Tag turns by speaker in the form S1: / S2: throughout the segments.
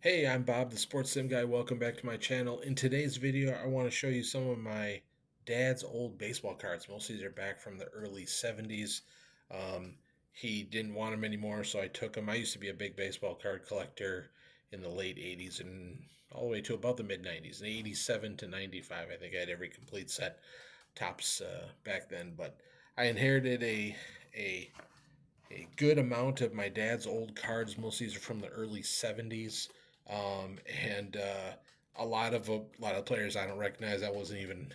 S1: Hey, I'm Bob, the Sports Sim Guy. Welcome back to my channel. In today's video, I want to show you some of my dad's old baseball cards. Most of these are back from the early 70s. Um, he didn't want them anymore, so I took them. I used to be a big baseball card collector in the late 80s and all the way to about the mid 90s. In 87 to 95, I think I had every complete set tops back then. But I inherited a a good amount of my dad's old cards. Most of these are from the early 70s. And a lot of players I don't recognize. I wasn't even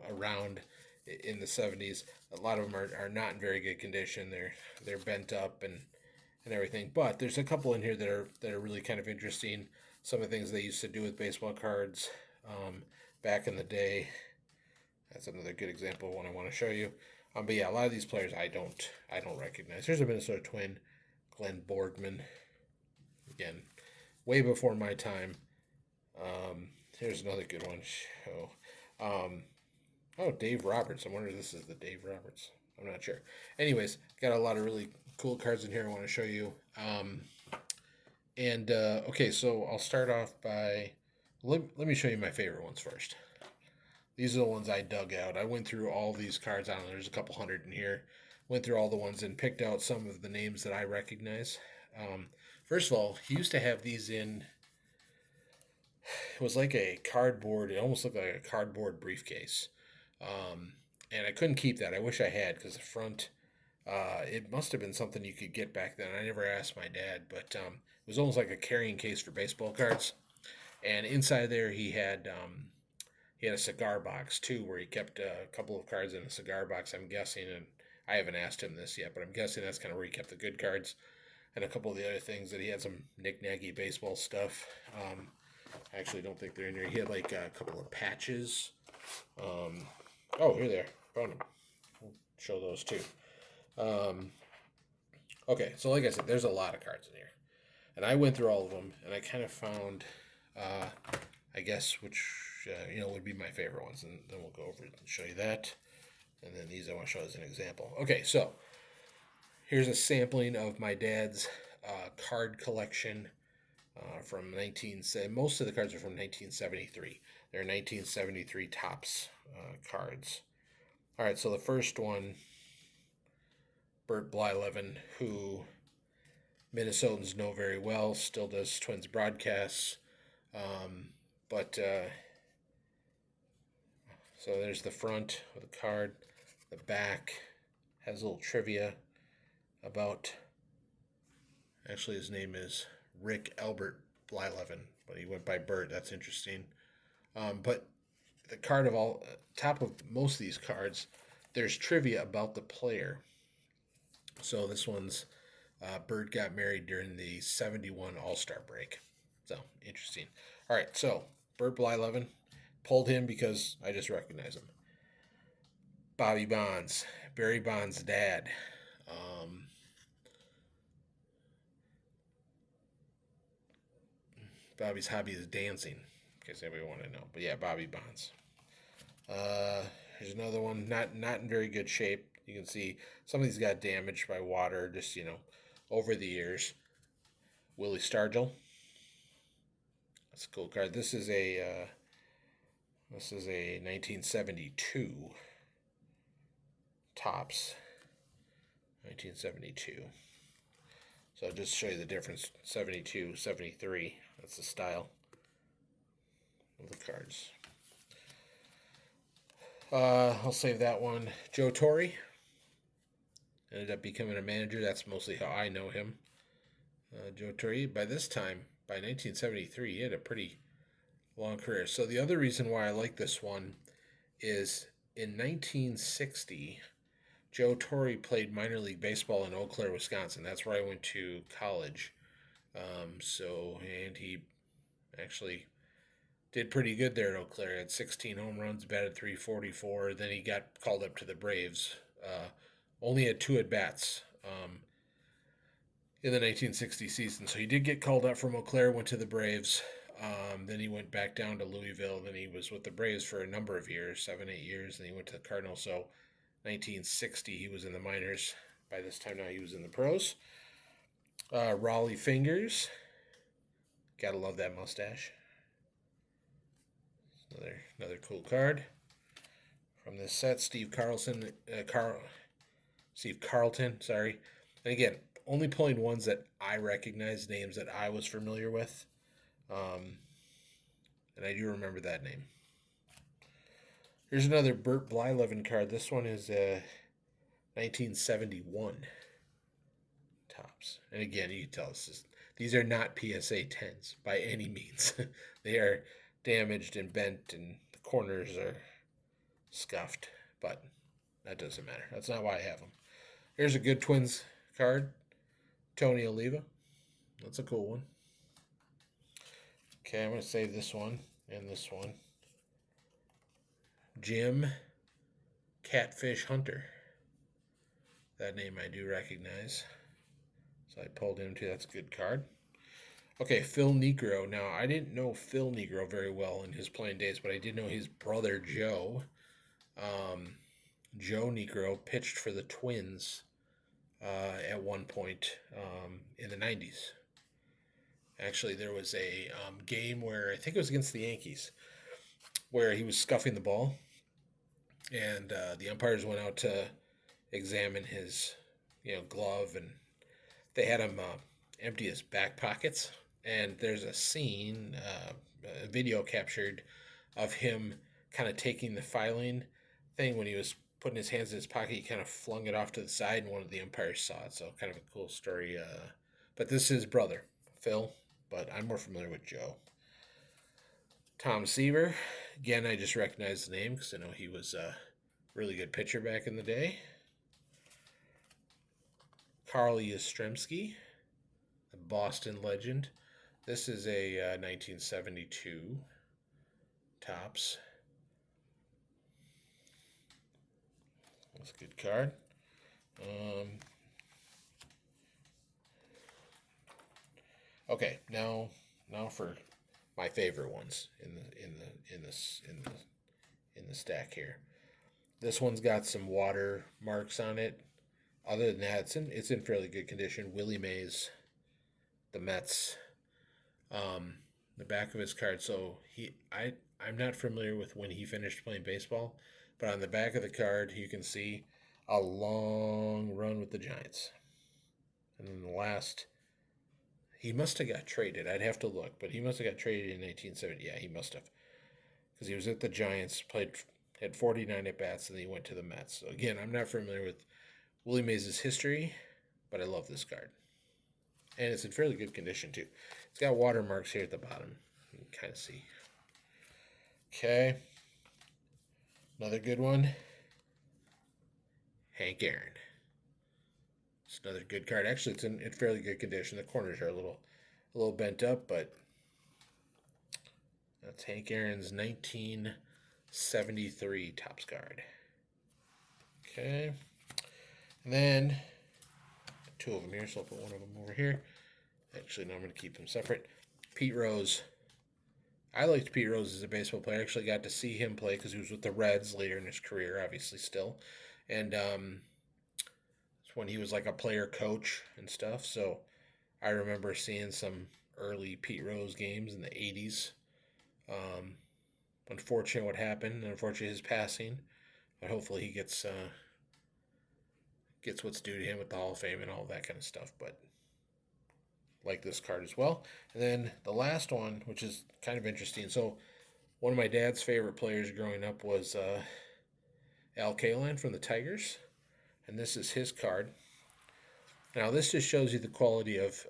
S1: around in the 70s. A lot of them are not in very good condition. They're bent up and everything. But there's a couple in here that are really kind of interesting. Some of the things they used to do with baseball cards back in the day. That's another good example of one I want to show you. But yeah, a lot of these players I don't recognize. Here's a Minnesota Twin, Glenn Boardman. Again, way before my time. Here's another good one. Um, oh, Dave Roberts. I wonder if this is the Dave Roberts. I'm not sure. Anyways, got a lot of really cool cards in here I want to show you. Okay, so I'll start off by let me show you my favorite ones first. These are the ones I dug out. I went through all these cards. I don't know, there's a couple hundred in here. Went through all the ones and picked out some of the names that I recognize. First of all, he used to have these in. It was like a cardboard. It almost looked like a cardboard briefcase, um, and I couldn't keep that. I wish I had because the front. It must have been something you could get back then. I never asked my dad, but it was almost like a carrying case for baseball cards. And inside there, he had a cigar box too, where he kept a couple of cards in a cigar box. I'm guessing, and I haven't asked him this yet, but I'm guessing that's kind of where he kept the good cards and a couple of the other things that he had some knick-knacky baseball stuff. I actually don't think they're in here. He had like a couple of patches. Um, oh, here they are. Found them. We'll show those too. Um, okay, so like I said, there's a lot of cards in here, and I went through all of them, and I kind of found, uh, I guess, which would be my favorite ones, and then we'll go over it and show you that. And then these I want to show as an example. Okay, so here's a sampling of my dad's card collection from 19. Most of the cards are from 1973. They're 1973 tops cards. All right, so the first one, Bert Blyleven, who Minnesotans know very well, still does Twins broadcasts. But So there's the front of the card. The back has a little trivia about. Actually, his name is Rick Albert Blyleven, but he went by Bert. That's interesting. But the card of all top of most of these cards, there's trivia about the player. So this one's Bert got married during the '71 All Star break. So interesting. All right, so Bert Blyleven pulled him because I just recognize him. Bobby Bonds, Barry Bonds' dad. Um, Bobby's hobby is dancing, in case anybody want to know. But yeah, Bobby Bonds. Here's another one, not in very good shape. You can see some of these got damaged by water, just over the years. Willie Stargell. That's a cool card. This is a 1972 tops. 1972. So I'll just show you the difference. 72, 73. That's the style of the cards. I'll save that one. Joe Torre ended up becoming a manager. That's mostly how I know him. Joe Torre, by this time, by 1973, he had a pretty long career. So the other reason why I like this one is in 1960, Joe Torre played minor league baseball in Eau Claire, Wisconsin. That's where I went to college. And he actually did pretty good there at Eau Claire. Had 16 home runs, batted 344. Then he got called up to the Braves. Only had two at bats in the 1960 season. So he did get called up from Eau Claire, went to the Braves. Then he went back down to Louisville. Then he was with the Braves for a number of years, 7, 8 years. Then he went to the Cardinals. So 1960, he was in the minors. By this time now, he was in the pros. Raleigh Fingers. Gotta love that mustache. Another cool card from this set. Steve Carlton. Sorry. And again, only pulling ones that I recognize, names that I was familiar with, um, and I do remember that name. Here's another Bert Blyleven card. This one is 1971 tops. And again, you can tell these are not PSA 10s by any means. They are damaged and bent, and the corners are scuffed, but that doesn't matter. That's not why I have them. Here's a good Twins card, Tony Oliva. That's a cool one. Okay, I'm going to save this one and this one. Jim Catfish Hunter. That name I do recognize. So I pulled him too. That's a good card. Okay, Phil Niekro. Now, I didn't know Phil Niekro very well in his playing days, but I did know his brother Joe. Joe Niekro pitched for the Twins at one point in the 90s. Actually, there was a game where I think it was against the Yankees, where he was scuffing the ball, and the umpires went out to examine his, glove, and they had him empty his back pockets. And there's a scene, a video captured of him kind of taking the filing thing when he was putting his hands in his pocket. He kind of flung it off to the side, and one of the umpires saw it. So kind of a cool story. But this is his brother, Phil. But I'm more familiar with Joe. Tom Seaver. Again, I just recognize the name because I know he was a really good pitcher back in the day. Carl Yastrzemski, the Boston legend. This is a 1972 tops. That's a good card. Okay, now for my favorite ones in the stack here. This one's got some water marks on it. Other than that, it's in fairly good condition. Willie Mays, the Mets, the back of his card. So I'm not familiar with when he finished playing baseball, but on the back of the card you can see a long run with the Giants, and then the last. He must have got traded. I'd have to look, but he must have got traded in 1970. Yeah, he must have, because he was at the Giants, had 49 at bats, and then he went to the Mets. So again, I'm not familiar with Willie Mays' history, but I love this card, and it's in fairly good condition too. It's got watermarks here at the bottom. You can kind of see. Okay, another good one. Hank Aaron. It's another good card. Actually, it's in fairly good condition. The corners are a little bent up, but that's Hank Aaron's 1973 Topps card. Okay, and then two of them here, so I'll put one of them over here. Actually, no, I'm going to keep them separate. Pete Rose. I liked Pete Rose as a baseball player. I actually got to see him play because he was with the Reds later in his career, obviously still, and when he was like a player coach and stuff. So I remember seeing some early Pete Rose games in the 80s. Unfortunate what happened. Unfortunately, his passing. But hopefully he gets what's due to him with the Hall of Fame and all that kind of stuff. But like this card as well. And then the last one, which is kind of interesting. So one of my dad's favorite players growing up was Al Kaline from the Tigers. And this is his card. Now, this just shows you the quality of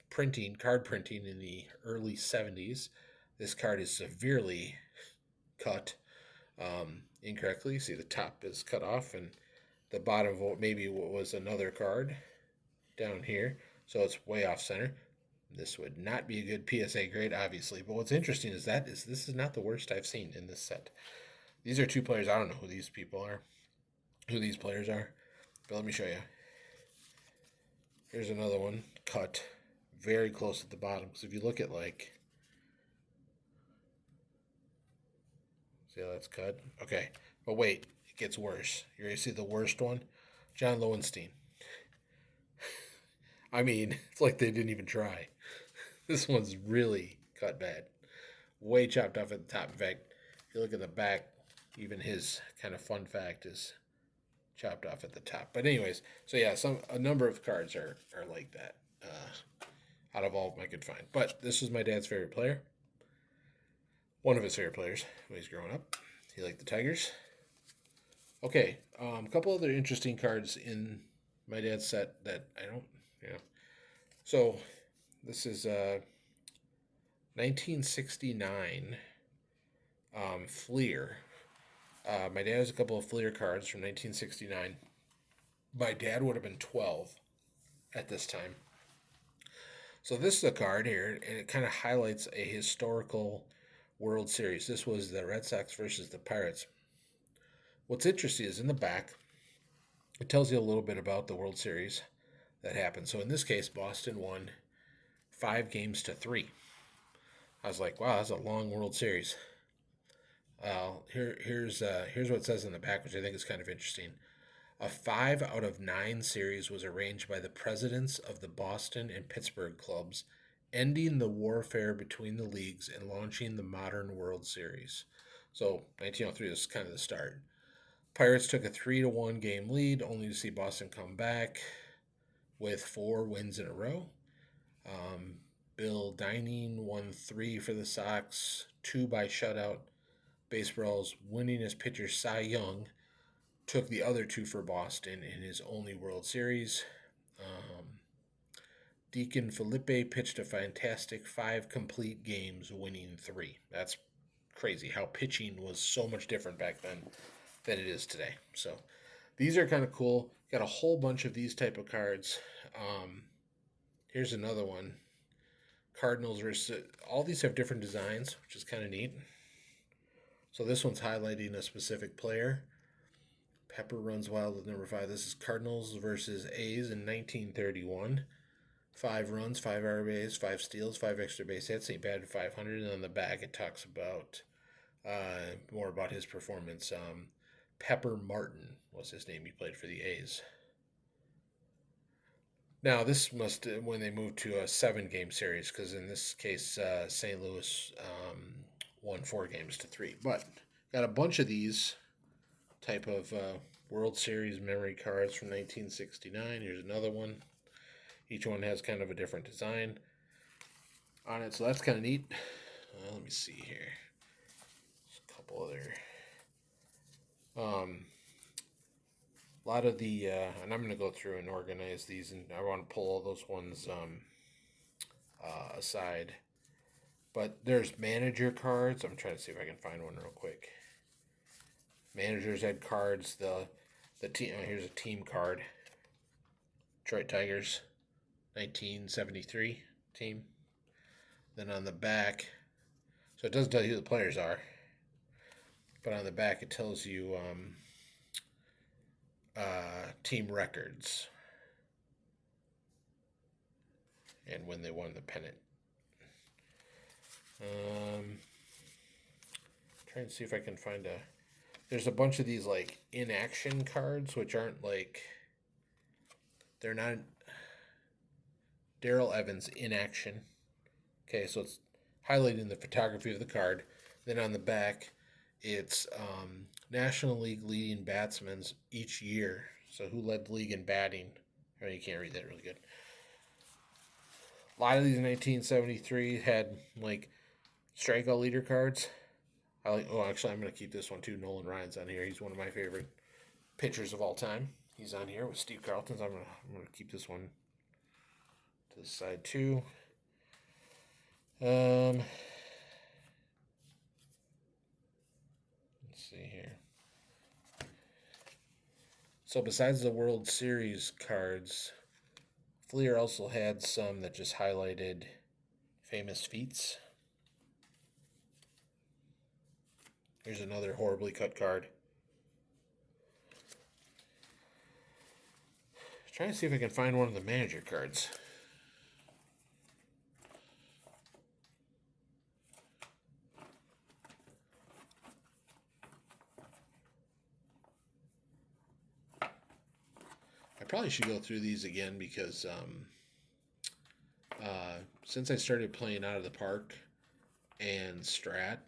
S1: printing, card printing in the early 70s. This card is severely cut incorrectly. See, the top is cut off, and the bottom of maybe what was another card down here. So it's way off center. This would not be a good PSA grade, obviously. But what's interesting is this is not the worst I've seen in this set. These are two players. I don't know who these players are. But let me show you. Here's another one cut very close at the bottom. Because if you look at see how that's cut? Okay. But wait, it gets worse. You're going to see the worst one? John Lowenstein. I mean, it's like they didn't even try. This one's really cut bad. Way chopped off at the top. In fact, if you look at the back, even his kind of fun fact is chopped off at the top. But anyways, so yeah, a number of cards are like that. Out of all of them I could find. But this was my dad's favorite player. One of his favorite players when he's growing up. He liked the Tigers. Okay, a couple other interesting cards in my dad's set that I don't, So this is 1969 Fleer. My dad has a couple of Fleer cards from 1969. My dad would have been 12 at this time. So this is a card here, and it kind of highlights a historical World Series. This was the Red Sox versus the Pirates. What's interesting is in the back, it tells you a little bit about the World Series that happened. So in this case, Boston won 5-3. I was like, wow, that's a long World Series. Here's what it says in the back, which I think is kind of interesting. A 5 out of 9 series was arranged by the presidents of the Boston and Pittsburgh clubs, ending the warfare between the leagues and launching the modern World Series. So 1903 is kind of the start. Pirates took a 3-1 game lead, only to see Boston come back with 4 wins in a row. Bill Dining won 3 for the Sox, 2 by shutout. Baseball's winningest pitcher, Cy Young, took the other 2 for Boston in his only World Series. Deacon Felipe pitched a fantastic 5 complete games, winning 3. That's crazy how pitching was so much different back then than it is today. So these are kind of cool. Got a whole bunch of these type of cards. Here's another one. Cardinals versus, all these have different designs, which is kind of neat. So this one's highlighting a specific player. Pepper runs wild with number 5. This is Cardinals versus A's in 1931. 5 runs, 5 RBIs, 5 steals, 5 extra base hits. Ain't bad at 500. And on the back, it talks about more about his performance. Pepper Martin was his name. He played for the A's. Now, this must when they moved to a 7-game series, because in this case, St. Louis won 4-3. But got a bunch of these type of World Series memory cards from 1969. Here's another one. Each one has kind of a different design on it, so that's kind of neat. Let me see here. There's a couple other. A lot of the, and I'm going to go through and organize these, and I want to pull all those ones aside. But there's manager cards. I'm trying to see if I can find one real quick. Managers had cards. The team. Here's a team card. Detroit Tigers, 1973 team. Then on the back, so it doesn't tell you who the players are, but on the back it tells you team records and when they won the pennant. Trying to see if I can find a. There's a bunch of these like inaction cards, which aren't like. They're not. Darrell Evans inaction. Okay, so it's highlighting the photography of the card. Then on the back, it's National League leading batsmen each year. So who led the league in batting? Oh, you can't read that really good. A lot of these in 1973 had like strikeout leader cards. Actually, I'm going to keep this one too. Nolan Ryan's on here. He's one of my favorite pitchers of all time. He's on here with Steve Carlton. I'm going to keep this one to the side too. Let's see here. So besides the World Series cards, Fleer also had some that just highlighted famous feats. Here's another horribly cut card. Trying to see if I can find one of the manager cards. I probably should go through these again because since I started playing Out of the Park and Strat,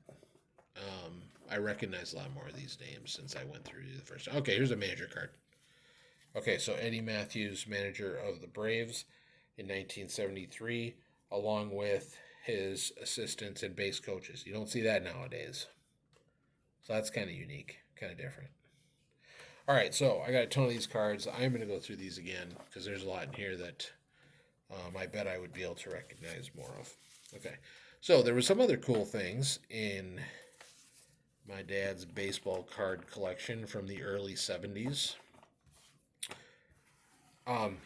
S1: I recognize a lot more of these names since I went through the first. Okay, here's a manager card. Okay, so Eddie Matthews, manager of the Braves in 1973, along with his assistants and base coaches. You don't see that nowadays. So that's kind of unique, kind of different. All right, so I got a ton of these cards. I'm going to go through these again because there's a lot in here that I bet I would be able to recognize more of. Okay, so there were some other cool things in my dad's baseball card collection from the early 70s.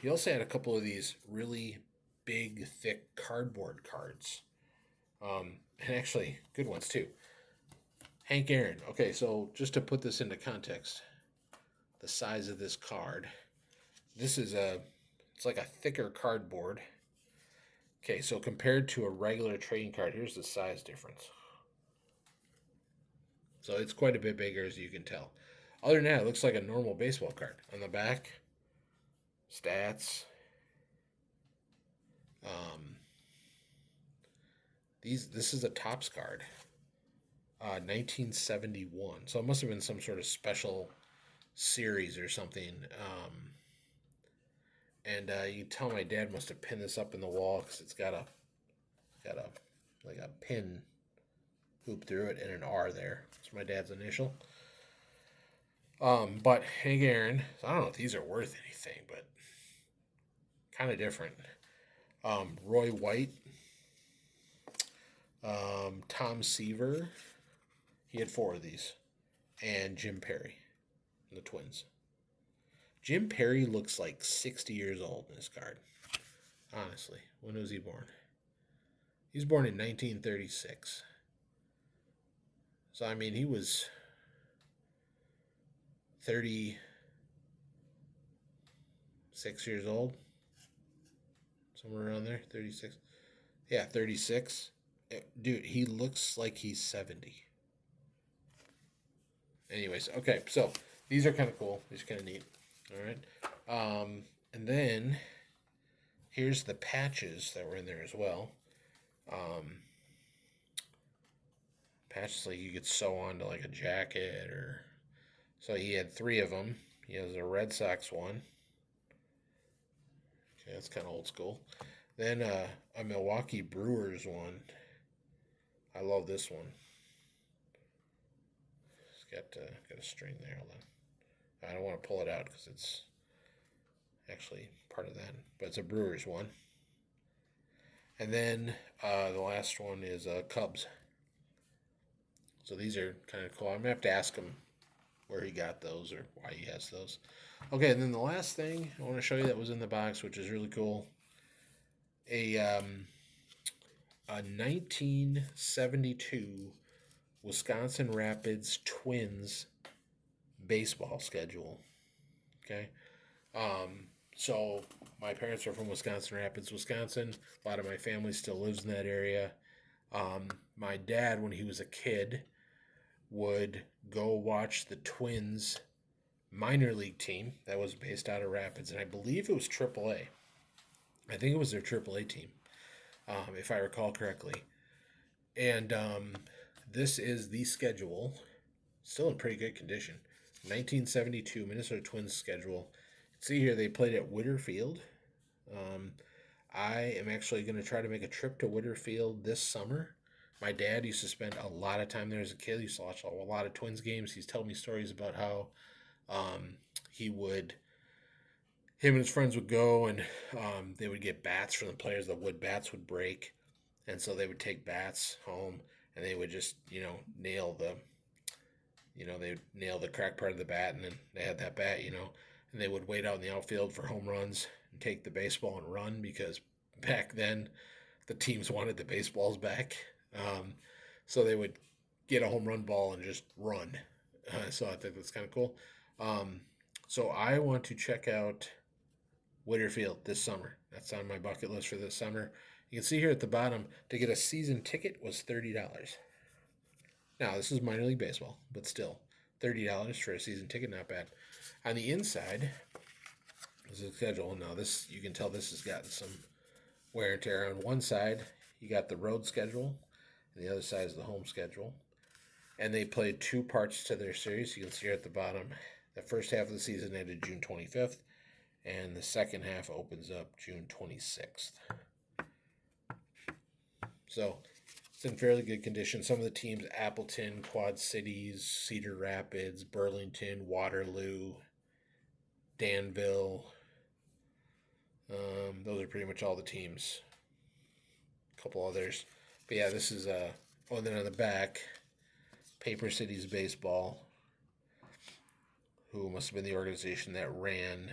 S1: He also had a couple of these really big, thick cardboard cards. And actually, good ones too. Hank Aaron. Okay, so just to put this into context, the size of this card. It's like a thicker cardboard. Okay, so compared to a regular trading card, here's the size difference. So it's quite a bit bigger, as you can tell. Other than that, it looks like a normal baseball card. On the back, stats. This is a Topps card, 1971. So it must have been some sort of special series or something. And you can tell my dad must have pinned this up in the wall because it's got a like a pin hoop through it and an R there. It's my dad's initial. But Hank Aaron, I don't know if these are worth anything, but kind of different. Roy White, Tom Seaver, he had 4 of these, and Jim Perry, the Twins. Jim Perry looks like 60 years old in this card. Honestly, when was he born? He was born in 1936. So, I mean, he was 36 years old. Somewhere around there, 36. Yeah, 36. Dude, he looks like he's 70. Anyways, okay, so these are kind of cool. These are kind of neat. All right. And then here's the patches that were in there as well. Patches like you could sew onto like a jacket or. So he had 3 of them. He has a Red Sox one. Okay, that's kind of old school. Then a Milwaukee Brewers one. I love this one. It's got a string there. Hold on. I don't want to pull it out because it's actually part of that. But it's a Brewers one. And then the last one is Cubs. So these are kind of cool. I'm going to have to ask him where he got those or why he has those. Okay, and then the last thing I want to show you that was in the box, which is really cool. A 1972 Wisconsin Rapids Twins baseball schedule. Okay. So my parents are from Wisconsin Rapids, Wisconsin. A lot of my family still lives in that area. My dad, when he was a kid, would go watch the Twins minor league team that was based out of Rapids, and I believe it was AAA. I think it was their AAA team, if I recall correctly. And this is the schedule, still in pretty good condition. 1972 Minnesota Twins schedule. See here, they played at Witter Field. I am actually going to try to make a trip to Witter Field this summer. My dad used to spend a lot of time there as a kid. He used to watch a lot of Twins games. He's telling me stories about how him and his friends would go and they would get bats from the players. The wood bats would break. And so they would take bats home and they would just, nail the crack part of the bat, and then they had that bat, and they would wait out in the outfield for home runs and take the baseball and run because back then the teams wanted the baseballs back. So they would get a home run ball and just run. So I think that's kind of cool. So I want to check out Witter Field this summer. That's on my bucket list for this summer. You can see here at the bottom, to get a season ticket was $30. Now, this is minor league baseball, but still, $30 for a season ticket, not bad. On the inside is the schedule. Now, you can tell this has gotten some wear and tear. On one side, you got the road schedule, and the other side is the home schedule. And they played two parts to their series. You can see here at the bottom. The first half of the season ended June 25th, and the second half opens up June 26th. So it's in fairly good condition. Some of the teams: Appleton, Quad Cities, Cedar Rapids, Burlington, Waterloo, Danville. Those are pretty much all the teams. A couple others. But yeah, this is oh, then on the back, Paper Cities Baseball, who must have been the organization that ran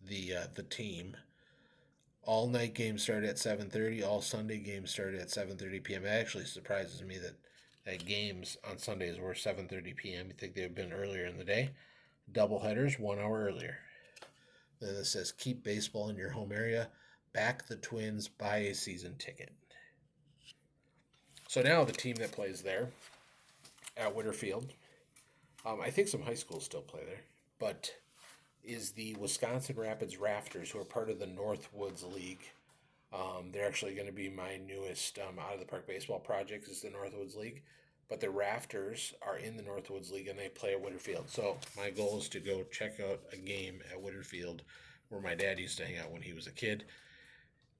S1: the team. All night games started at 7:30. All Sunday games started at 7:30 p.m. It actually surprises me that games on Sundays were 7:30 p.m. You think they would have been earlier in the day? Double headers, 1 hour earlier. Then it says keep baseball in your home area. Back the Twins. Buy a season ticket. So now the team that plays there at Whitterfield, I think some high schools still play there, but is the Wisconsin Rapids Rafters, who are part of the Northwoods League. They're actually going to be my newest out of the park baseball project is the Northwoods League, but the Rafters are in the Northwoods League and they play at Whitterfield. So my goal is to go check out a game at Whitterfield where my dad used to hang out when he was a kid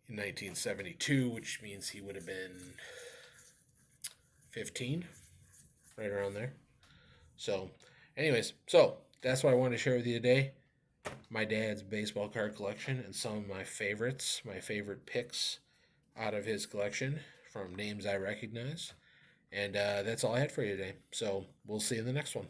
S1: in 1972, which means he would have been 15, right around there. So, anyways, that's what I wanted to share with you today. My dad's baseball card collection and some of my favorites, my favorite picks out of his collection from names I recognize. And that's all I had for you today. So we'll see you in the next one.